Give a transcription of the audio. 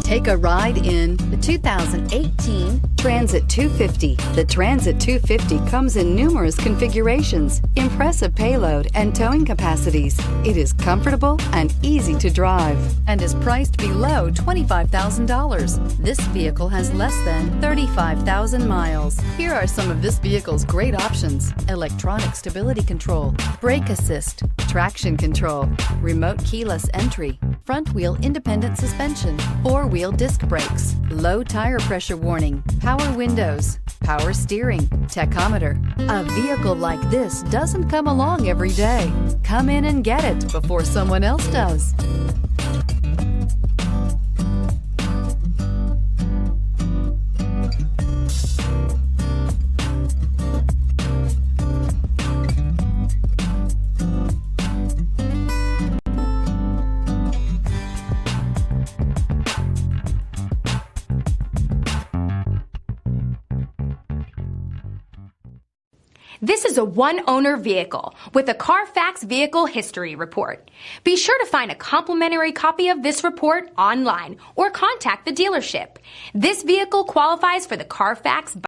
Take a ride in the 2018 Transit 250. The Transit 250 comes in numerous configurations, impressive payload, and towing capacities. It is comfortable and easy to drive and is priced below $25,000. This vehicle has less than 35,000 miles. Here are some of this vehicle's great options: electronic stability control, brake assist, traction control, remote keyless entry, front wheel independent suspension, four-wheel disc brakes, low tire pressure warning, power windows, power steering, tachometer. A vehicle like this doesn't come along every day. Come in and get it before someone else does. This is a one-owner vehicle with a CARFAX Vehicle History Report. Be sure to find a complimentary copy of this report online or contact the dealership. This vehicle qualifies for the CARFAX